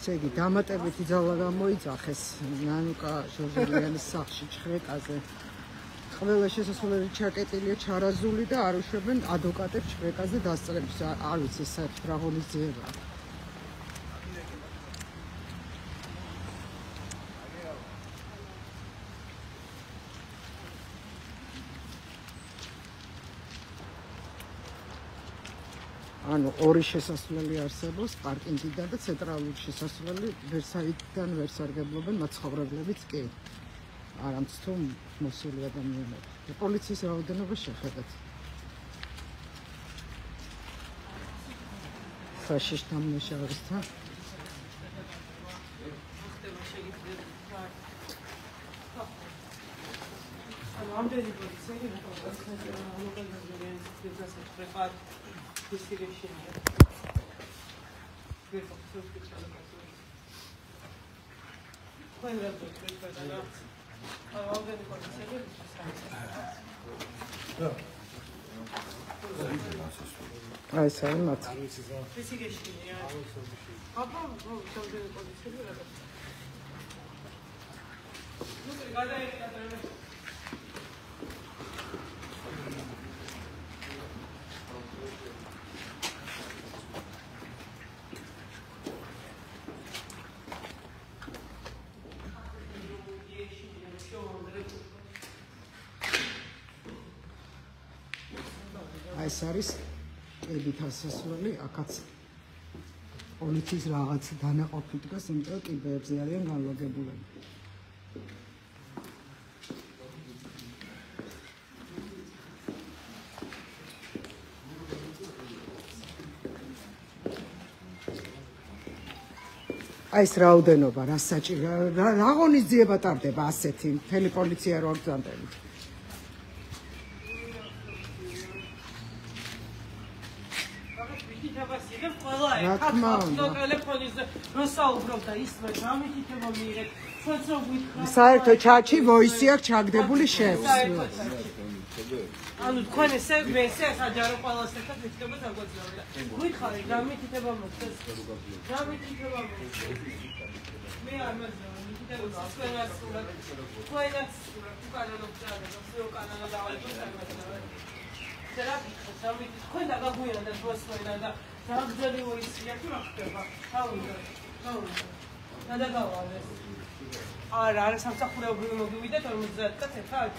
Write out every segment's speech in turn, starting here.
ესე იგი, დამატებითი ძალა გამოიძახეს ნანუკა ჟორჟელიანის სახლში ჩხრეკაზე. ყველა შესასვლელი ჩაკეტილია, ჩარაზული და არ უშვებენ ადვოკატებს ჩხრეკაზე დასწრებს. არ ვიცი, საერთოდ რა ღონისძიებაა. ანუ ორი შესასვლელი არსებობს პარკინგიდან და ცენტრალური შესასვლელი ვერსაიდან ვერ სარგებლობენ მაცხოვრებლებიც კი. არამც თუ მოსული ადამიანები. პოლიციის რაოდენობა შეხედათ. საშიშთან მუშაობისთან. ამდენი პოლიციელი აი საერთოდ ეს არის ედით ასასვლელი, აქაც პოლიციის რაღაც დანაყოფი დგას, იმიტომ რომ კიბეებზე არიან განლაგებულები. აი ეს რაოდენობა, რა საჭირო, რა ღონისძიება ტარდება ასეთი, მთელი პოლიცია რო აგზანდებით. რა თქმა უნდა. საერთოდ ჩაჩი ვოისი აქვს ჩაგდებული შევს. ანუ თქვენ ესე საჯარო ყველას ერთად მითქება დაგვაძლევდა. გვიხარი გამითითება მოხდეს. გამითითება მოხდეს. მე არ მაძლევ მითითება თქვენაც სულად. თქვენაც სულად უკანონო წარება, უკანონო დავალება. წერაფიქრეს ამით თქვენ დაგაგვიანდა მოსვენა და დაგძელი ვოისია თუ რა ხდება? თავუნდა. დაგავალეს. არა სამსახურეობრივი მოგივიდა 50 კაც ერთად.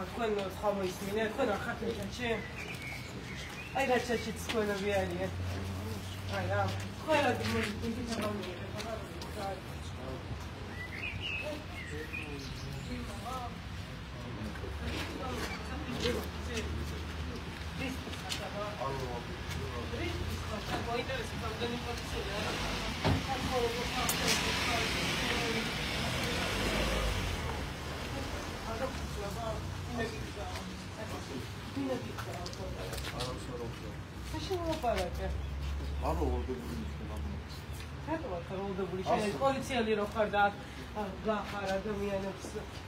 თქვენ სხვა მოისმინე, თქვენ არ ხართ ჩაჩი? აი რა ჩაჩიც თქვენები არიან. აი რა, ყველა მითითება გამიიღება. პოლიციელი რო ხარ და გახარ ადამიანებს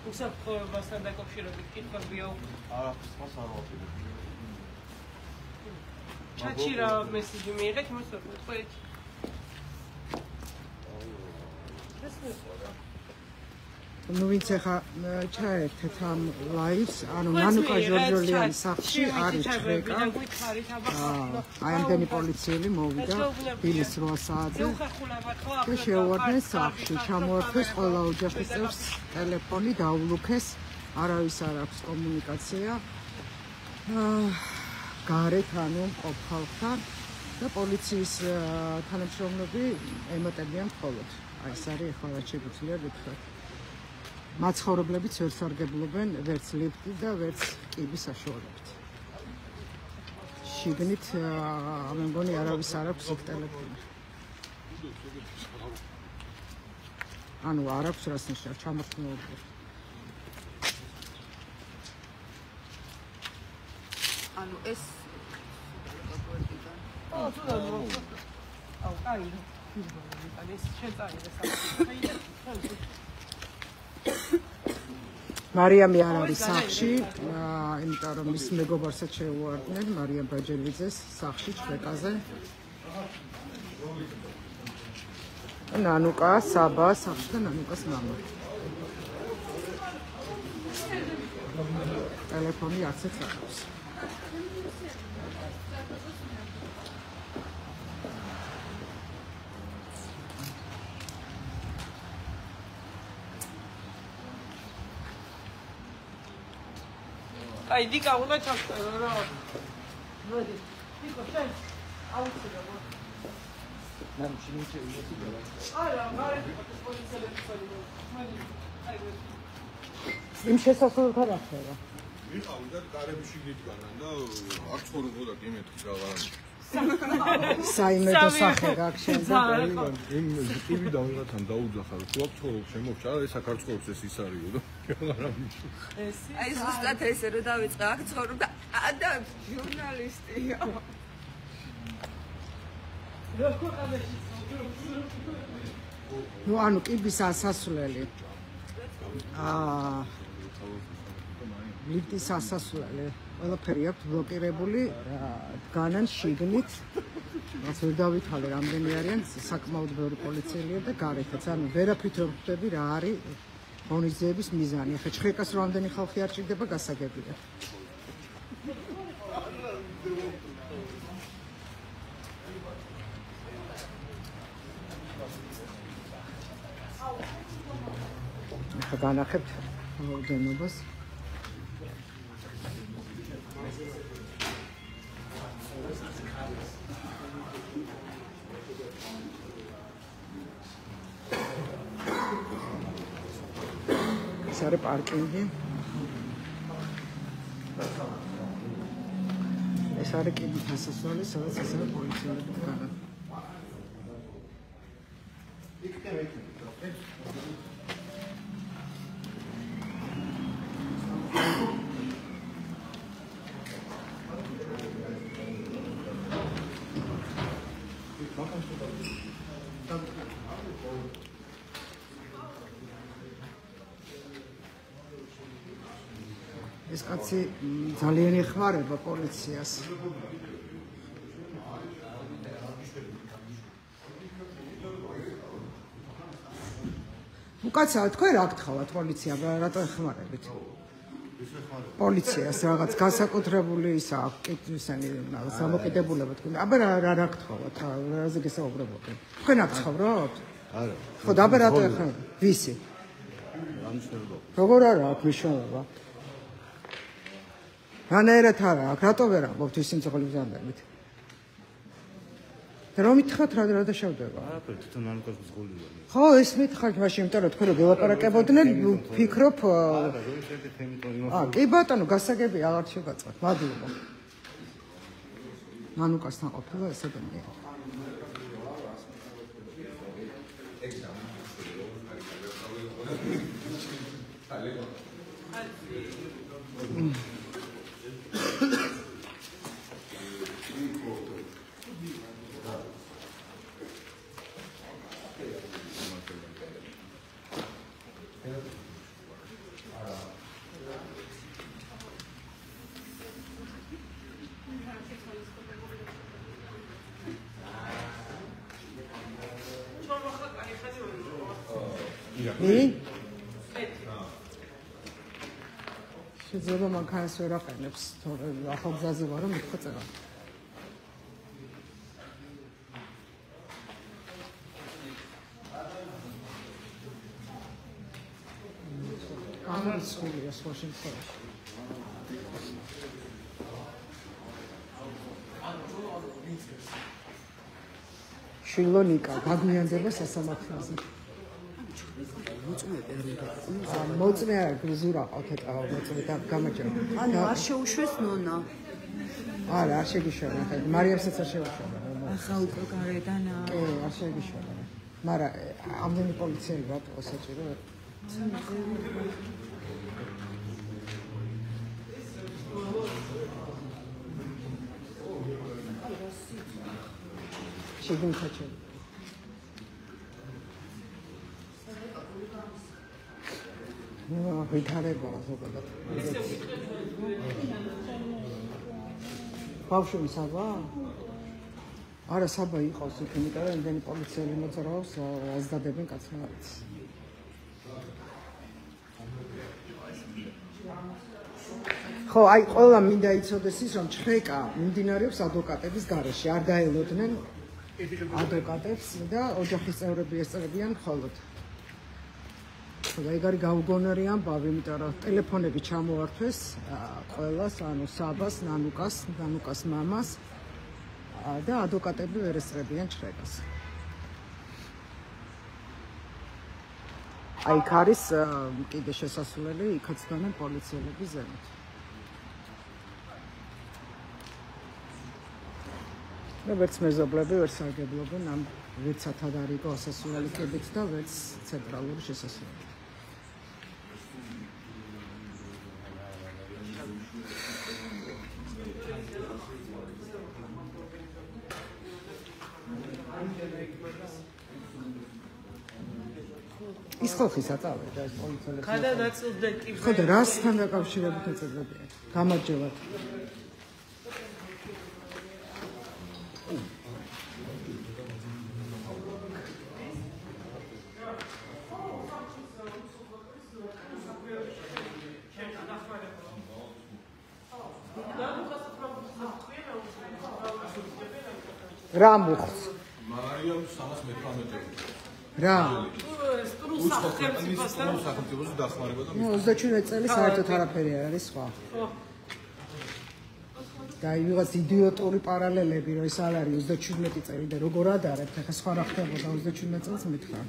უსაფრთხოებასთან დაკავშირებით კითხვებიო. არაფერს არ ვაპირებ. ჩაჩი რა მესიჯი მიიღეთ მოსწორეთ ყველით. ну ვინც ახლა ჩაერთეთ ამ ლაივს, ანუ ნანუკა ჟორჟოლიანის სახლში არის ჩხრეკა. აი ამდენი პოლიციელი მოვიდა დილის 8 საათზე და შეუვარდნენ სახლში, ჩამოართვეს ყველა ოჯახის წევრს ტელეფონი, დაულუქეს, არავის არ აქვს კომუნიკაცია. გარეთ ანუ მყოფ ხალხთან და პოლიციის თანამშრომლები ემატებიან მხოლოდ. აი ეს არის ახლა რაც შეგვიძლია გითხრათ. მაცხოვრებლებიც ვერ სარგებლობენ ვერც ლიფტი და ვერც კიბის საშუალებით. შიგნით მე მგონი არავის არ აქვს იქ ტელეფონი. ანუ არ აქვს რას ნიშნავს ჩამორთმეულობა. ანუ ეს აუ კაი ანუ ეს შეწარდა საერთოდ მარიამი არ არის სახლში, იმიტომ რომ მის მეგობარსაც შეუვარდნენ მარიამ ბაჯელიძეს სახლში ჩხრეკაზე. ნანუკა, საბა, სახში და ნანუკას მამა. ტელეფონი არც ერთ არ აქვს. აი, დიკა უნდა ჩავწერო რა. მოდი. დიკო, შენ აუცილო. არა, იმ შესასრულთან ახლა. ვიყავი და კარები შიგნითგანან და არ ცხოვრობდა კი მეთქი რაღაც. საიმედო სახე გაქვს შენ და იმ ტივიდან ვიღაცამ დაუძახა რომ თუ აქ ცხოვრობ შემოვჭა ეს აქ არ ცხოვრობს ეს ის არისო და აღარა მიშო. აი ზუსტად ესე რომ დავიწყე აქ ცხოვრობ და და ჟურნალისტია. ნუ ანუ კიბის ასასვლელი. ლიფტის ასასვლელი. ყველაფერი აქვს ბლოკირებული, დგანან შიგნით. მას ვერ დავითვალე რამდენი არიან, საკმაოდ ბევრი პოლიციელია და გარეთაც. ანუ ვერაფრით რომ ხვდები რა არის ღონისძიების მიზანი. ახლა ჩხეკას რამდენი ხალხი არ ჭირდება გასაგებია. ახლა განახებთ რაოდენობას. ეს არის პარკინგი. ეს არის კიბის ასასვლელი, სადაც ასევე პოლიციელები დგანან. ეს კაცი ძალიან ეხმარება პოლიციას. უკაცრავად თქვენ რა გთხოვათ პოლიციამ, რატო ეხმარებით? პოლიციას რაღაც განსაკუთრებული ისა ისანი სამოკიდებულება თქვენ. აბა რა გთხოვათ? რაზე გესაუბრებოდი? თქვენ აქ ცხოვრობთ? არა. ხო, აბა რატო ეხმარებით? ვისი? როგორ არა აქ მნიშვნელობა? რანაირად არა აქ, რატო ვერ ამბობთ ის სიმწოხლის ზანდებით? რომ მითხოთ რა დაშავდება? არაფერი, თვითონ ანკას მსგულია. ხო, ეს მითხარით მაშინ, იმიტომ რომ თქვენ რო გელაპარაკებოდნენ, ვფიქრობ არა, რომ შეიძლება თემით იმას. კი ბატონო, გასაგები აღარ შეგაწყოთ. მადლობა. ნანუკასთან ყოფილა ეს ადამიანი. შეიძლება მანქანას ვერ აყენებს, თორე ახალგაზრდა ვარ, რომ მithქო წერა. გამოსულია სხვა შემთხვევაში. შილონიკა გაგმიანდება სასამართლოზე. მოწმე არ გზურა ყავთეყავა მოწმე და გამაჯობა. ანუ არ შეუშვეს ნონა. არა, არ შეგიშოლა. მარიამსაც არ შეუშოლა. ახლა უკვე გარედანა. კი, არ შეგიშოლა. მაგრამ ამდენი პოლიციელი რატო საჭირო? შეგინ ხაჭო. ვითარება ზოგადად. ბავშვი საბა? არა საბა იყოს იქ, იმიტომ რომ იმდენი პოლიციელი მოძრაობს, რაც დადებენ კაცმა არ იცის. ხო, აი ყველა მინდა იცოდეს ის, რომ ჩხრეკა მიმდინარეობს ადვოკატების გარეშე, არ დაელოდნენ ადვოკატებს და ოჯახის წევრები ესწრებიან მხოლოდ. და ეგ არის გაუგონარი ამბავი, იმიტომ რომ ტელეფონები ჩამოართვეს ყველას, ანუ საბას, ნანუკას მამას და ადვოკატები ვერ ესწრებიან ჩხრეკას. აი იქ არის კიდე შესასვლელი, იქაც დგანან პოლიციელები ზემოთ. და ვერც მეზობლები ვერ სარგებლობენ ამ ვერცათად არ იყო ასასვლელი კედით და ვერც ცენტრალური შესასვლელი. ის ხალხის აწავდა ეს პოლიციელი. გადადაწყვეტ კი. ხო და რასთან დაკავშირებით ეწელებია? გამარჯვებათ. რა მოხს? მარიამ 318. რა? სახელმწიფოს დახმარება და 37 წელი საერთოდ არაფერი არ არის სხვა. და ვიღაც იდიოტური პარალელები, რომ ეს არ არის 37 წელი და როგორ ადარებთ, ახლა სხვა რა ხდებოდა 37 წელს მითხრა.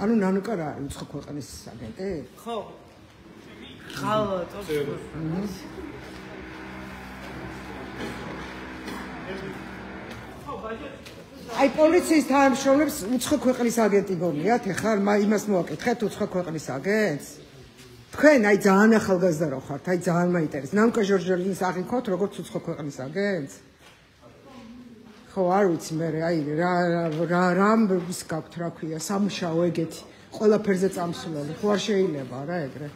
ანუ ნანუკა რა არის უცხო ქვეყნის აგენტი? ხო. ხალხო. აი პოლიციის თანამშრომლებს უცხო ქვეყნის აგენტი გონიათ, ეხლა იმას მოაკითხეთ უცხო ქვეყნის აგენტს? თქვენ აი ძალიან ახალგაზრდა რო ხართ, აი ძალიან მაინტერესებს. ნანუკა ჟორჟოლინის აღიქოთ როგორც უცხო ქვეყნის აგენტს? ხო, არ ვიცი მე, აი რამის გაქვთ, რა ქვია, სამუშაო ეგეთი, ყველაფერზე წამსვლელი, ხო არ შეიძლება რა ეგრე.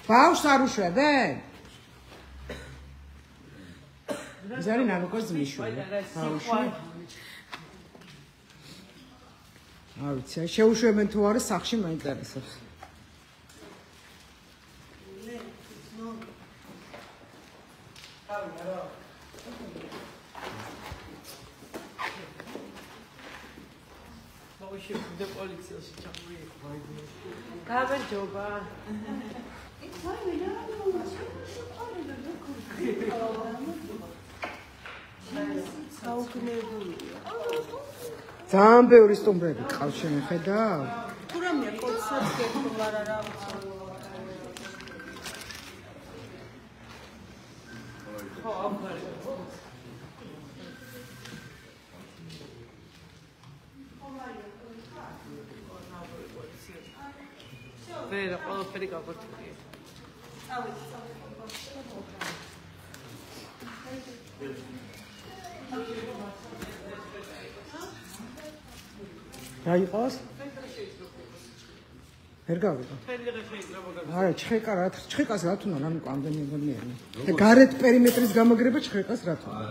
ბავშვს არ უშვებენ? ეს არის ნანუკას ძმისშვილი. ბავშვი. არ ვიცი, შეუშვებენ თუ არა სახში მაინტერესებს. და პოლიციაში ჩამოიყვა. გამარჯობა. ძალიან ბევრი სტუმრები ყავს შეხედავ? თუ რამე კოდსაც გეკრულ არა რა ვიცი. ხო, ამბარი. ვერა, ყველაფერი გაგვერთულია. რა იყოს? ვერ გავიგო. არა, ჩხეკა რა, ჩხეკას რა თუნდა რამე ამდენი ეგონიანი. და გარეთ პერიმეტრის გამაგრება ჩხეკას რა თუნდა.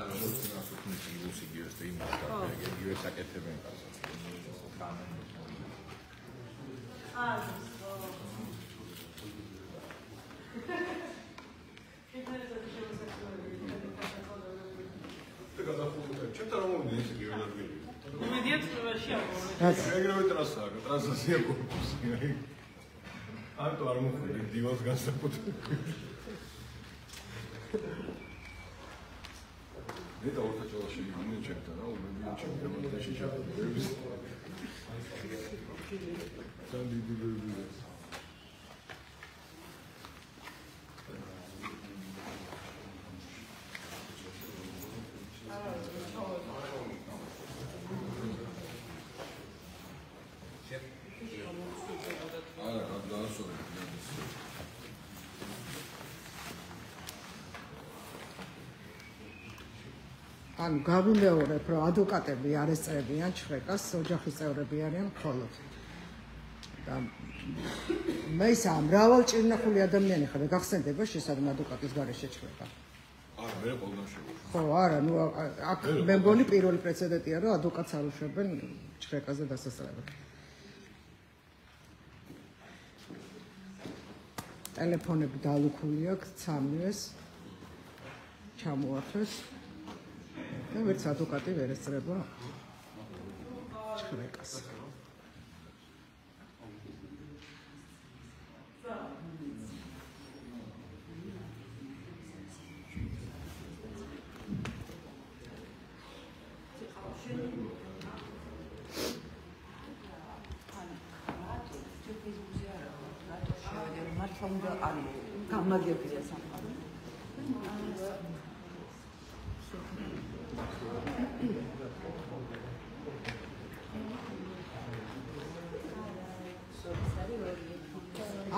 ეგრევე ტრასაა, ტრანსაცია კორპუსი. ანტო არ მოხდა დივანს განსაკუთრებით. მე და ორთაჭალაში ვიგინე ჩემთან, რა, უბედია ჩემთან, და შეჭაფები. სანდიდი ბერბია. არა, გადაასწორე. ანუ გავიმეორებ, რომ ადვოკატები არ ესწრებიან ჩხრეკას, ოჯახის წევრები არიან მხოლოდ. და მე ისა მრავალ ჭირნახული ადამიანი ხარ, გახსენდება შესაძლოა ადვოკატის გარეშე ჩხრეკა. არა, მე ყველგან შევუშვი. ხო, არა, ნუ აქ მე მგონი პირველი პრეცედენტია, რომ ადვოკატს არ უშვებენ ჩხრეკაზე დასასწრებად. ტელეფონები დალუქული აქვს, ცამნიეს, ჩამოართვეს და ვერც ადვოკატი ვერ ესწრება ჩხრეკას. გამაგებია სამყარო.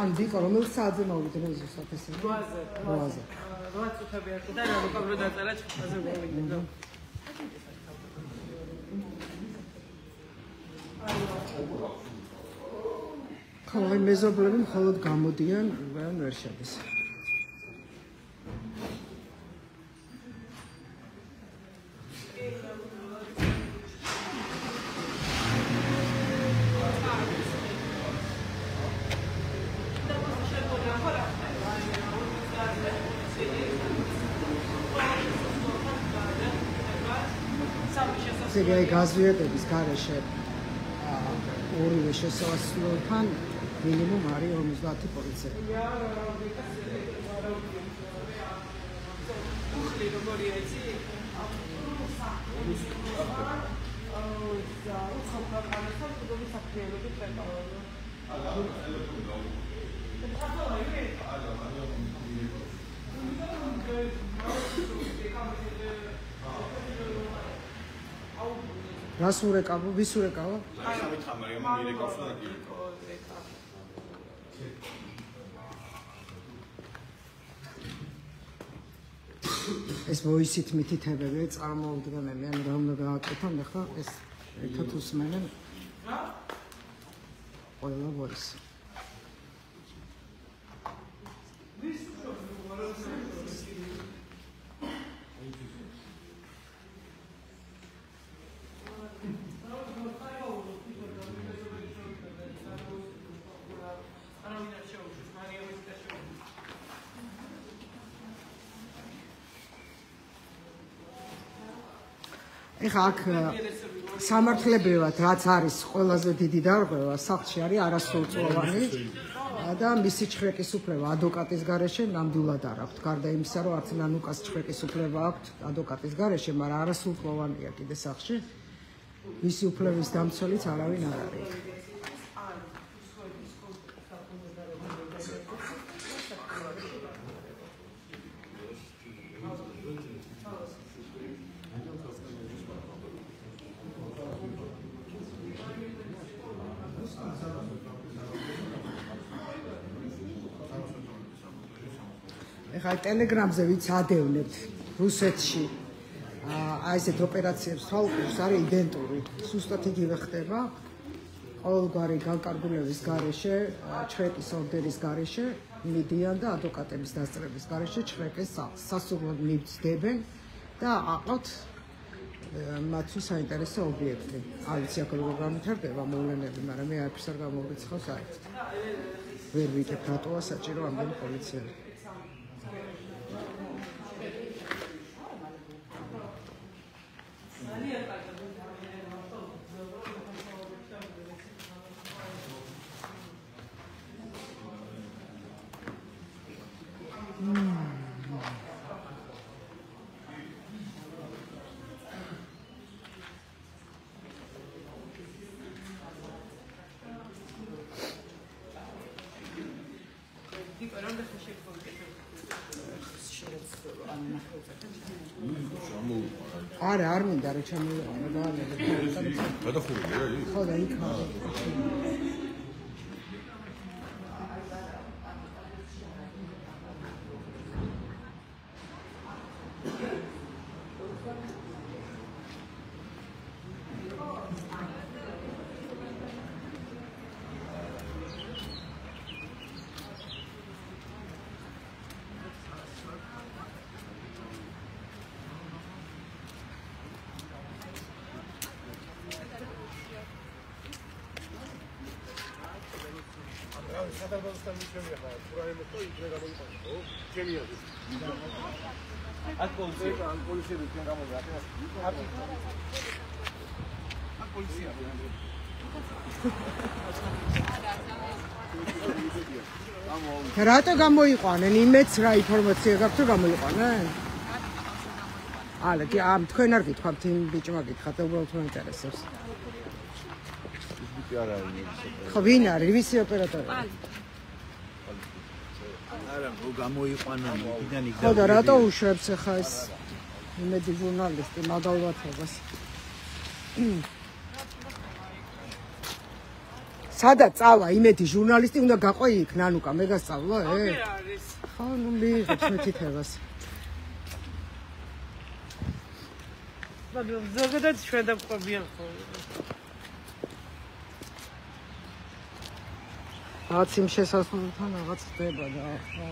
ან ვიყო რომელ საათზე მოვიდე ზუსტად ესე? 8-ზე. 8-ზე. 8 წუთები აქვს და რა უკავრო დაწერა ჩხაზე მოვიდე. ხოლმე მეზობლები მხოლოდ გამოდიან, ვერ შედის. ზეგაი გაზვიედების გარეშე ორივე შესაძლოთან მინიმუმ არის 50 პოლიციელი. რას ურეკავო? ვის ურეკავო? სამი თამარი, ამან მირეკავს და გირეკავს. ეს ვოისით მითითებები წარმოუდგენელი, ანუ რა უნდა გააკეთონ, ახლა ეს ერთად უსმენენ ყველა ვოისი. ეხლა აქ სამართლებრივად რაც არის ყველაზე დიდი დარღვევა სახლში არის არასრულწლოვანი და მისი ჩხრეკის უფლება ადვოკატის გარეშე ნამდვილად არ აქვს. გარდა იმისა, რომ არც ნანუკას ჩხრეკის უფლება აქვს ადვოკატის გარეშე, მაგრამ არასრულწლოვანია კიდე სახლში. მისი უფლების დამცველიც არავინ არ არის. ეხლა ტელეგრამზე ვიც ადევნებთ რუსეთში აი ესეთ ოპერაციებს თვალყურს არის იდენტური. სუსტად იგივე ხდება ყოველგვარი განკარგულების გარეშე, ჩხრეკის ორდერის გარეშე მიდიან და ადვოკატების დასწრების გარეშე ჩხრეკეს სასურველად მივცდებენ და აყავთ მათთვის საინტერესო ობიექტი. არ ვიცი აქ როგორ გამითარდება მოვლენები, მაგრამ მე არაფერს არ გამოვიცხავს საერთოდ. ვერ ვიკებ რატოა საჭირო ამდენი პოლიციელი. არა, არ მინდა რომ ჩამოვიყენო და გადახურულია ის? ხო და იქ არის. სათავდაცვთან მიცემია ხა პროემოს და იქნე გამოიყვანო ხო? ჩემია ეს. აქ პოლიცია ან პოლიციები თქვენ გამოვიდა. აქ პოლიცია. რატო გამოიყვანენ? იმეც რა ინფორმაცია გაქვთ რომ გამოიყვანენ? კი ამ თქვენ არ გითხვამთ იმ ბიჭმა გითხრათ უბრალოდ რომ ინტერესებს. ბიჭი არ არის. ხო ვინ არის? ვისი ოპერატორი? არა, გამოიყვანა მიდან იქ. ხო და რატო უშვებს ახლა ეს იმედი ჟურნალისტი მაგალვათებას? სადაც წავა იმედი ჟურნალისტი უნდა გაყო იქ ნანუკა მე გასწავლა არის. ხო ნუ მიიღებს მეთითებას. მაგრამ ზოგადად ჩვენ დავყვებიან ხოლმე. რაღაც იმ შესაძლებლობთან რაღაც ხდება და ხო.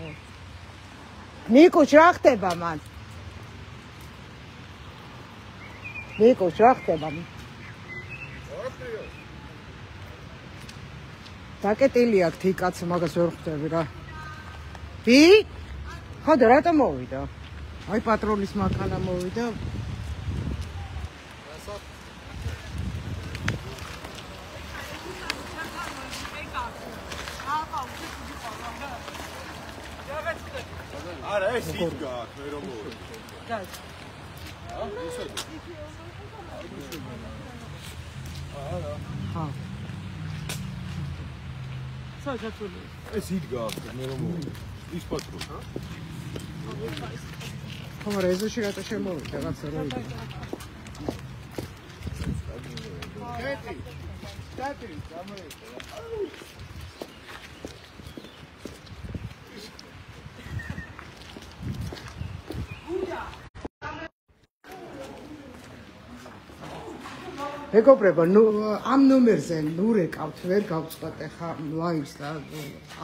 ნიკოш რა ხდება მან? ნიკოш რა ხდება? დაკეტილი აქვს იქ კაცო მაგას ვერ ხვდები რა. ვი? ხო და რატომ მოვიდა? აი პატროლის მანქანა მოვიდა. არა ეს იქ გაქვს მე რომ მოვიდა. გაიგე. ხა. საჭათული. ეს იქ გაქვს მე რომ მოვიდა. ის პატრონი. ხო მაგრამ ეზოში რატო შემოვიდა რაღაცა რა იყო? კეტი, გამოიყო. მეგობრებო, ნუ ამ ნომერზე ნუ რეკავთ, ვერ გავწყვეტ ახლა ლაივს და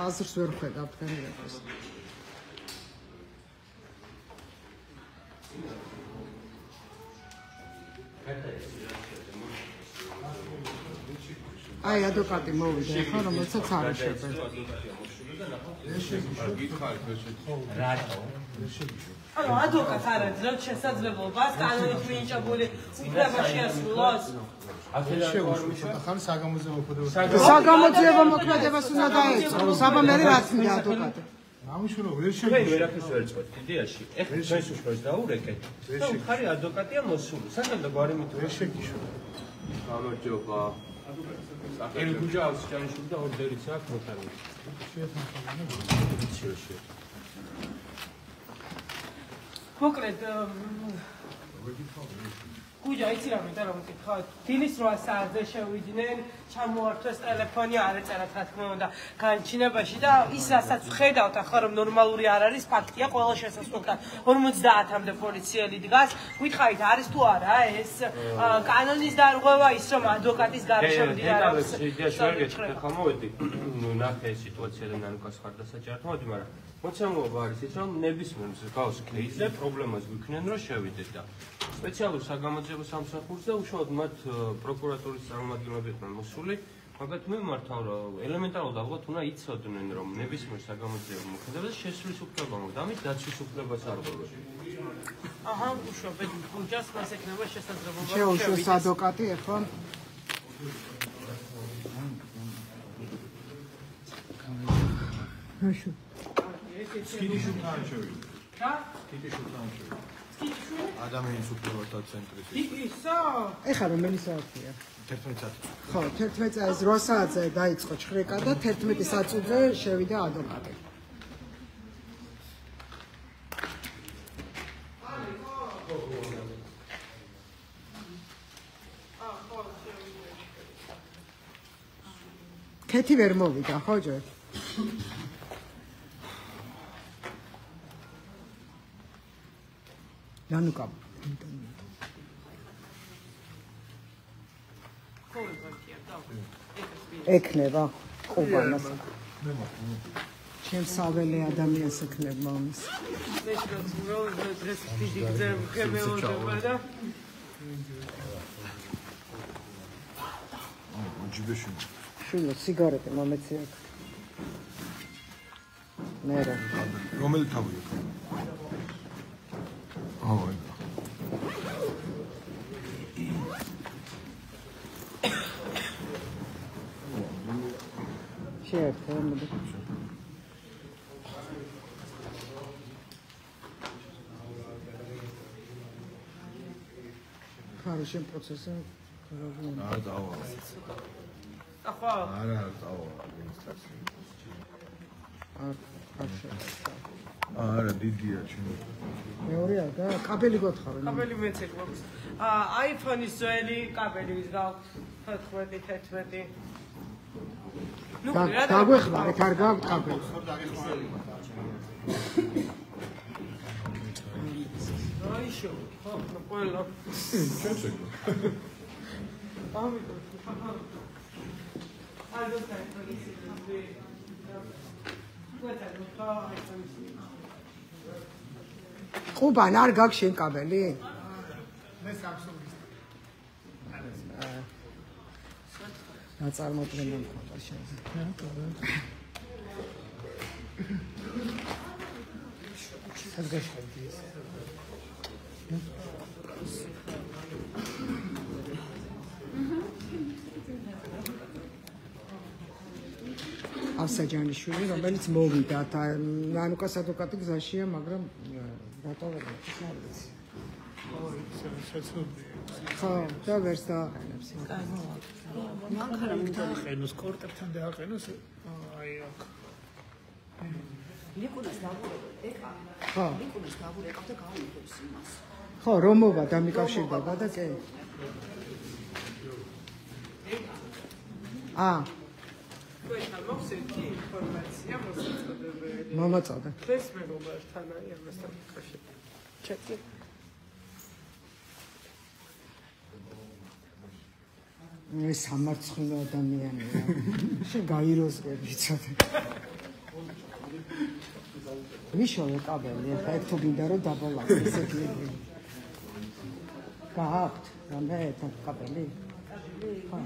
აზრს ვერ ხედავთ განერეფოს. აი ადვოკატი მოვიდა ახლა, რომელსაც არ შეხვდა. ანუ ადვოკატს არ აქვს რაც შესაძლებლობას კანონით მინიჭებული უფლება შეასრულოს. საგამოძიებო მოქმედებას უნდა დაეწყო. საბამერი რაც მინდა ადვოკატი. ამუშურო ვერ ჩვენ შეგვიძლია. ვერაფერს ვერ წვეთ იდეაში. ეხლა ჩვენს უშუალოდ დაურეკეთ. და მხარი ადვოკატია მოსული. სანამ და გვარი მით ვერ შეგიშო. გამარჯობა. ელი გუჯა აქვს ჩანიშული და ორდერიც აქვს მოხარული. მოკლედ გუჯა იცი რა მინდა რომ მკითხავ დილის 8 საათზე შევიდნენ ჩამოართვეს ტელეფონი არ ეწერათ რა თქმა უნდა განჩინებაში და ის რასაც ვხედავთ ახლა რომ ნორმალური არ არის ფაქტია ყველა შესასრულთან 50-მდე პოლიციელი დგას გითხარით არის თუ არა ეს კანონის დარღვევა ის რომ ადვოკატის გარშემო დიახ იდეაში ვერ გეტყვი ხომ მოვედი ნუ ნახე სიტუაცია და ნანუკას ხარ დასაჭერად მოდი მაგრამ მოცემულობა არის ის რომ ნებისმიერ მსგავს кейსზე პრობლემას გვიქნიან რომ შევიდეთ და სპეციალურ საგამოძიებო სამსახურს და უშუალოდ მათ პროკურატურის წარმომადგენლები იყვნენ მოსული მაგათ მიმართავ რომ ელემენტარულად ალბათ უნდა იცოდნენ რომ ნებისმიერ საგამოძიებო მოქმედებას შესვლის უფლება მოგვდა ამით დაცვის უფლებას არ ყოფილა აჰა უშუალოდ გუჯას მას ეკნება შესაძლებლობა შეუშვეს ადვოკატი ახლა ნაშო სკიდი შუთან შევიდა. რა? სკიდი შუთან შევიდა. სკიდი? ადამიანის უფლებათა ცენტრის. ისო? ეხლა რომელი საათია? 11 საათი. ხო, 11 საათზე 8 საათზე დაიწყო ჩხრეკა და 11 საათზე შევიდა ადვოკატი. კეთი ვერ მოვიდა, ხო ჯერ? ნანუკა. ეკნება ყუბანას. ჩემს საველე ადამიანს ეკნება ამის. ეს რომ დღეს დიდი გზა მქემეოდება და ჯიბეში. შვილო, სიგარეტი მომეცი აქ. მერე რომელი თავია? აუ შეერთე მოდი ხარშენ პროცესი არ დავა. ახლა არა დავა ადმინისტრაცია. არა დიდია ჩემი. მეორეა და კაბელი გოთხარ. კაბელი მეც გვაქვს. iPhone-ის ძველი კაბელი ვის გაქვს 14 ნუ რა დაგვეხმარეთ არ გაქვთ კაბელი. აიშო, ყველა. ჩვენც ეგრე. ამიტომ არ დოქაი ყუბან არ გაქვს შენ კაბელი? მე Samsung-ის. ნაწარმოებიდან მქონდა შენ. ეს გაშენდი ეს. ასაჯანიშვილი, რომელიც მოვიდა და ნანუკას ადვოკატი გზაშია, მაგრამ რატო ვერ ვიცი. ხო, და ვერს დააყენებს. მანქანა დააყენოს, კორტერთან დააყენოს, აი აქ. ლიკუნას დაგურებო, ეკა. ხო. ლიკუნას დაგურებო და გაუნდობს იმას. ხო, რომ მოვა დამიკავშირდება და კი. თქვენთან მოხს ერთი ინფორმაცია მოსაწოდებელი. მომაწოდე. ეს მეგობართან აი ამასთან კავშირი. ჩეკი. ეს სამარცხვინო ადამიანია. შენ გაიროსკები ცოტა. მიშოვე კაბელი, ახლა ერთ თუ გინდა რომ დაბოლავო ესეთი. გააქვთ რამე ერთ კაბელი? ხო.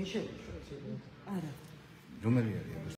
ეშე. არა. რომელი არის?